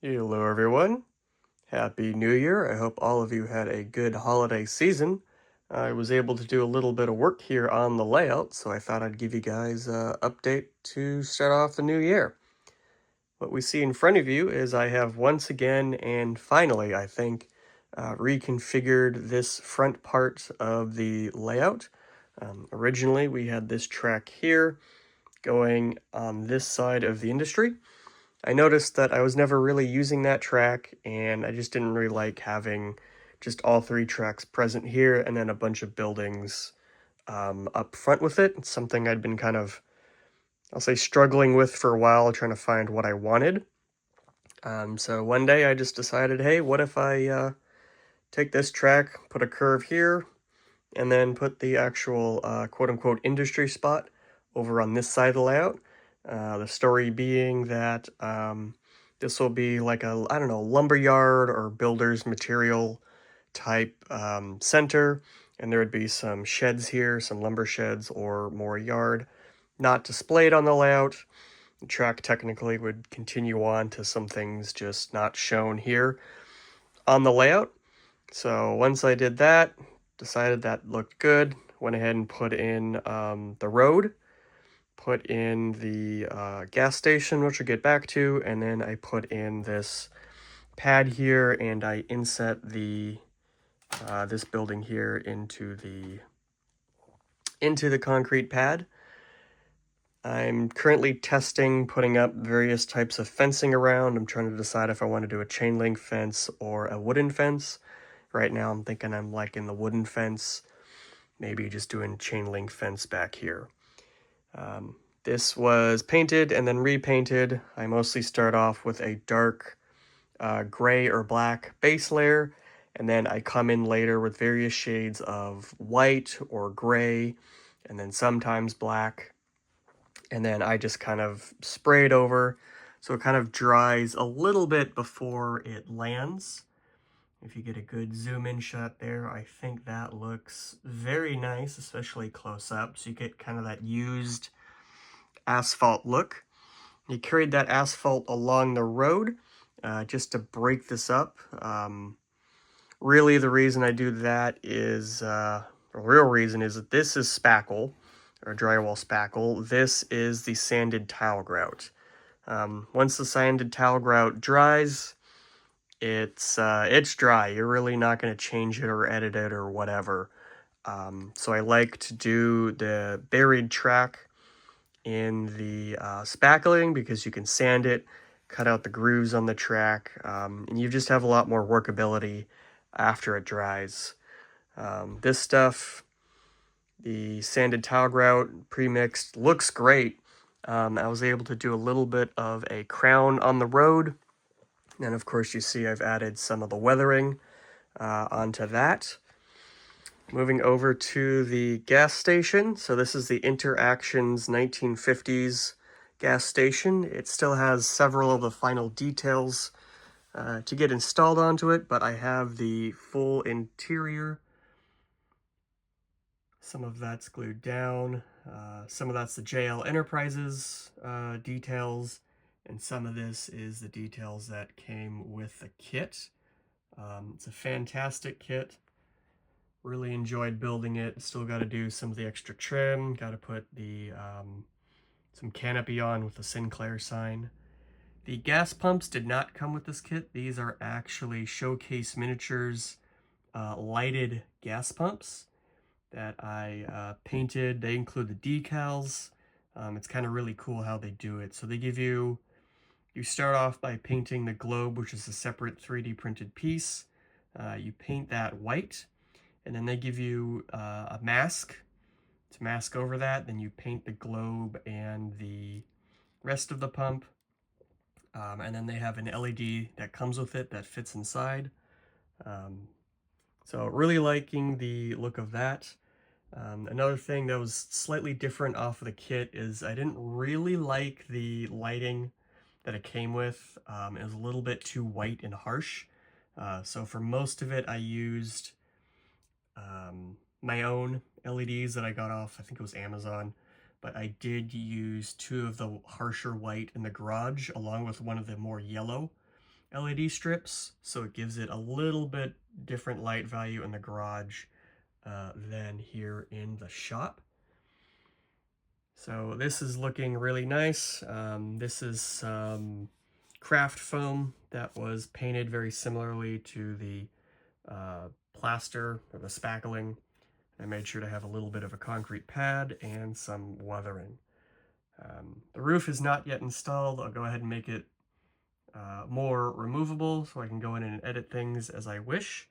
Hello, everyone. Happy New Year. I hope all of you had a good holiday season. I was able to do a little bit of work here on the layout, so I thought I'd give you guys an update to start off the new year. What we see in front of you is I have once again and finally, I think, reconfigured this front part of the layout. Originally, we had this track here going on this side of the industry. I noticed that I was never really using that track, and I just didn't really like having just all three tracks present here and then a bunch of buildings up front with it. It's something I'd been kind of, I'll say, struggling with for a while, trying to find what I wanted. So one day I just decided, hey, what if I take this track, put a curve here, and then put the actual quote-unquote industry spot over on this side of the layout. The story being that this will be like a, I don't know, lumberyard or builder's material type center, and there would be some sheds here, some lumber sheds or more yard, not displayed on the layout. The track technically would continue on to some things just not shown here on the layout. So once I did that, decided that looked good, went ahead and put in the road, put in the gas station, which we'll get back to, and then I put in this pad here, and I inset the this building here into the concrete pad. I'm currently testing putting up various types of fencing around. I'm trying to decide if I want to do a chain link fence or a wooden fence. Right now I'm thinking I'm liking the wooden fence, maybe just doing chain link fence back here. This was painted and then repainted. I mostly start off with a dark gray or black base layer, and then I come in later with various shades of white or gray, and then sometimes black, and then I just kind of spray it over so it kind of dries a little bit before it lands. If you get a good zoom in shot there, I think that looks very nice, especially close up. So you get kind of that used asphalt look. You carried that asphalt along the road just to break this up. Really, the reason I do that is, the real reason is that this is spackle, or drywall spackle. This is the sanded tile grout. Once the sanded tile grout dries, it's dry. You're really not going to change it or edit it or whatever. So I like to do the buried track in the spackling because you can sand it, cut out the grooves on the track, and you just have a lot more workability after it dries. This stuff, the sanded tile grout pre-mixed, looks great. I was able to do a little bit of a crown on the road, and of course you see I've added some of the weathering onto that. Moving over to the gas station. So this is the Interactions 1950s gas station. It still has several of the final details to get installed onto it, but I have the full interior. Some of that's glued down. Some of that's the JL Enterprises details, and some of this is the details that came with the kit. It's a fantastic kit. Really enjoyed building it. Still got to do some of the extra trim. Got to put the some canopy on with the Sinclair sign. The gas pumps did not come with this kit. These are actually Showcase Miniatures lighted gas pumps that I painted. They include the decals. It's kind of really cool how they do it. So they give you start off by painting the globe, which is a separate 3D printed piece. You paint that white, and then they give you a mask to mask over that. Then you paint the globe and the rest of the pump, and then they have an LED that comes with it that fits inside. So really liking the look of that. Another thing that was slightly different off of the kit is I didn't really like the lighting that it came with. It was a little bit too white and harsh. So for most of it, I used my own LEDs that I got off, I think it was Amazon, but I did use two of the harsher white in the garage along with one of the more yellow LED strips, so it gives it a little bit different light value in the garage than here in the shop. So this is looking really nice. This is some craft foam that was painted very similarly to the plaster or the spackling. I made sure to have a little bit of a concrete pad and some weathering. The roof is not yet installed. I'll go ahead and make it more removable so I can go in and edit things as I wish.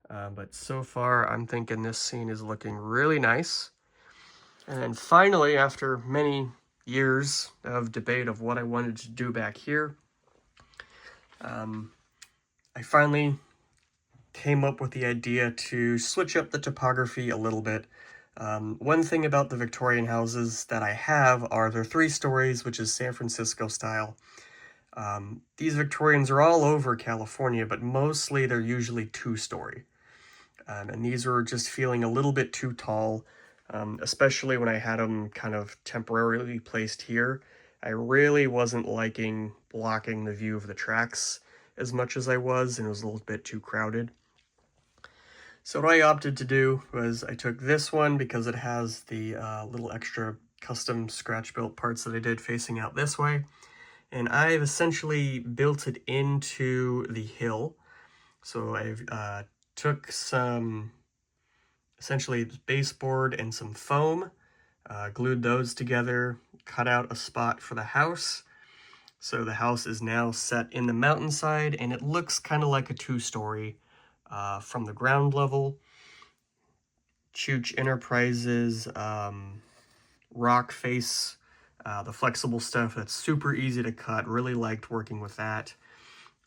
But so far, I'm thinking this scene is looking really nice. And then finally, after many years of debate of what I wanted to do back here, I finally came up with the idea to switch up the topography a little bit. One thing about the Victorian houses that I have are they're 3 stories, which is San Francisco style. These Victorians are all over California, but mostly they're usually 2-story. And these were just feeling a little bit too tall, especially when I had them kind of temporarily placed here. I really wasn't liking blocking the view of the tracks as much as I was, and it was a little bit too crowded. So what I opted to do was I took this one because it has the little extra custom scratch-built parts that I did facing out this way. And I've essentially built it into the hill. So I've took some, essentially baseboard and some foam, glued those together, cut out a spot for the house. So the house is now set in the mountainside, and it looks kind of like a 2-story from the ground level. Chooch Enterprises rock face, the flexible stuff that's super easy to cut. Really liked working with that.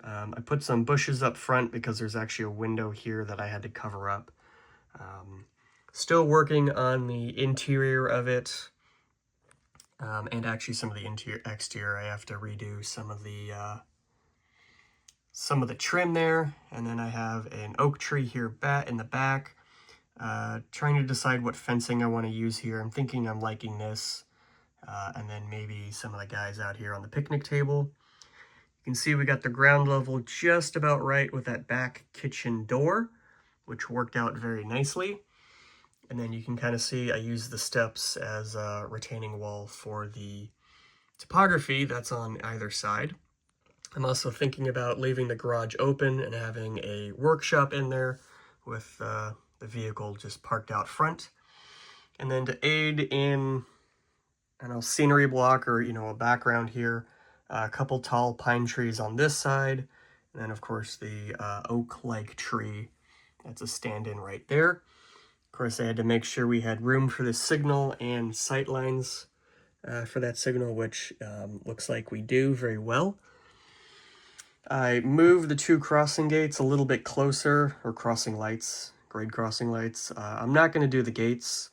I put some bushes up front because there's actually a window here that I had to cover up. Still working on the interior of it, and actually some of the exterior. I have to redo some of the trim there, and then I have an oak tree here in the back. Trying to decide what fencing I want to use here. I'm thinking I'm liking this, and then maybe some of the guys out here on the picnic table. You can see we got the ground level just about right with that back kitchen door, which worked out very nicely. And then you can kind of see I use the steps as a retaining wall for the topography that's on either side. I'm also thinking about leaving the garage open and having a workshop in there with the vehicle just parked out front. And then to aid in, I don't know, scenery block or, a background here, a couple tall pine trees on this side, and then of course the oak-like tree that's a stand-in right there. Of course, I had to make sure we had room for the signal and sight lines for that signal, which looks like we do very well. I moved the 2 crossing gates a little bit closer, or crossing lights, grade crossing lights. I'm not going to do the gates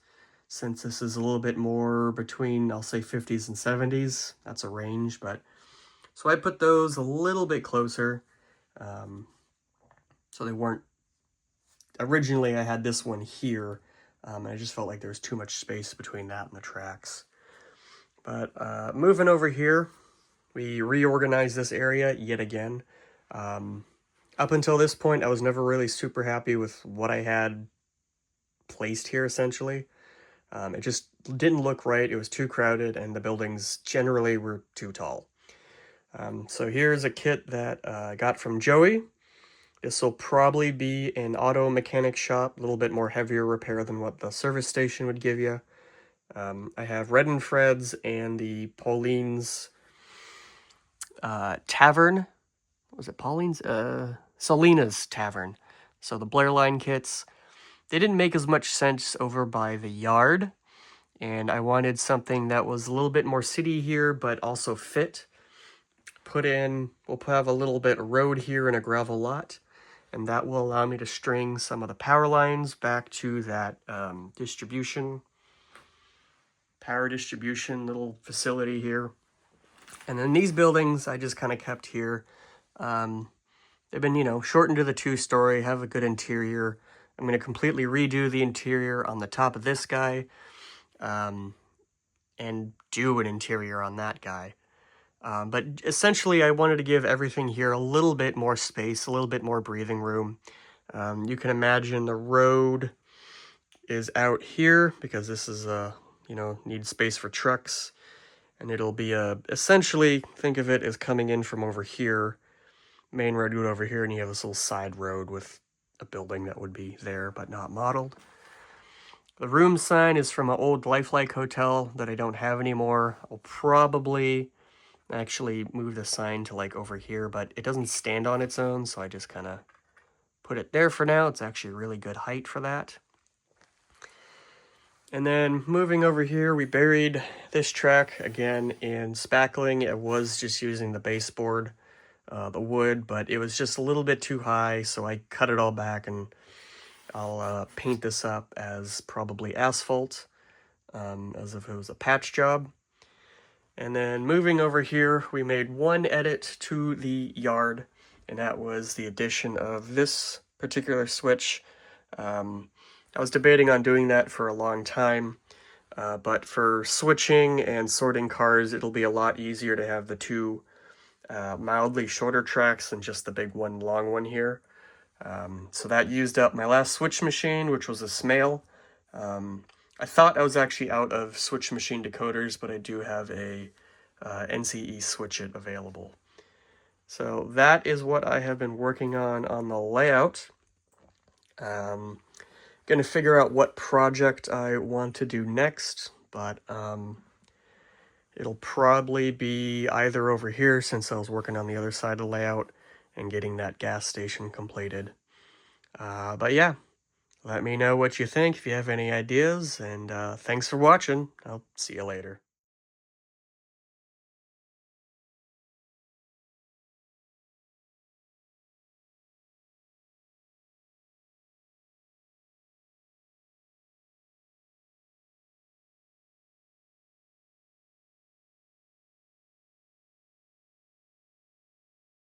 since this is a little bit more between, I'll say 50s and 70s. That's a range, but so I put those a little bit closer. So they weren't, originally I had this one here, and I just felt like there was too much space between that and the tracks. But moving over here, we reorganized this area yet again. Up until this point, I was never really super happy with what I had placed here, essentially. It just didn't look right. It was too crowded, and the buildings generally were too tall. So here's a kit that I got from Joey. This will probably be an auto mechanic shop, a little bit more heavier repair than what the service station would give you. I have Red and Fred's and the Pauline's Tavern. Was it Pauline's? Selina's Tavern. So the Blair Line kits. They didn't make as much sense over by the yard, and I wanted something that was a little bit more city here, but also fit. We'll have a little bit of road here and a gravel lot, and that will allow me to string some of the power lines back to that power distribution little facility here. And then these buildings I just kind of kept here. They've been, shortened to the 2-story, have a good interior. I'm going to completely redo the interior on the top of this guy, and do an interior on that guy. But essentially, I wanted to give everything here a little bit more space, a little bit more breathing room. You can imagine the road is out here because this is needs space for trucks, and it'll be essentially think of it as coming in from over here, main road would over here, and you have this little side road with a building that would be there but not modeled. The room sign is from an old Lifelike hotel that I don't have anymore. I'll probably actually move the sign to like over here, but it doesn't stand on its own, so I just kind of put it there for now. It's actually a really good height for that. And then moving over here, we buried this track again in spackling. It was just using the baseboard, the wood, but it was just a little bit too high, so I cut it all back, and I'll paint this up as probably asphalt, as if it was a patch job. And then moving over here, we made one edit to the yard, and that was the addition of this particular switch. I was debating on doing that for a long time, but for switching and sorting cars, it'll be a lot easier to have the two mildly shorter tracks than just the big one long one here. So that used up my last switch machine, which was a Smale. I thought I was actually out of switch machine decoders, but I do have a NCE switch it available. So that is what I have been working on the layout. Going to figure out what project I want to do next, but it'll probably be either over here, since I was working on the other side of the layout and getting that gas station completed. But yeah, let me know what you think if you have any ideas, and thanks for watching. I'll see you later.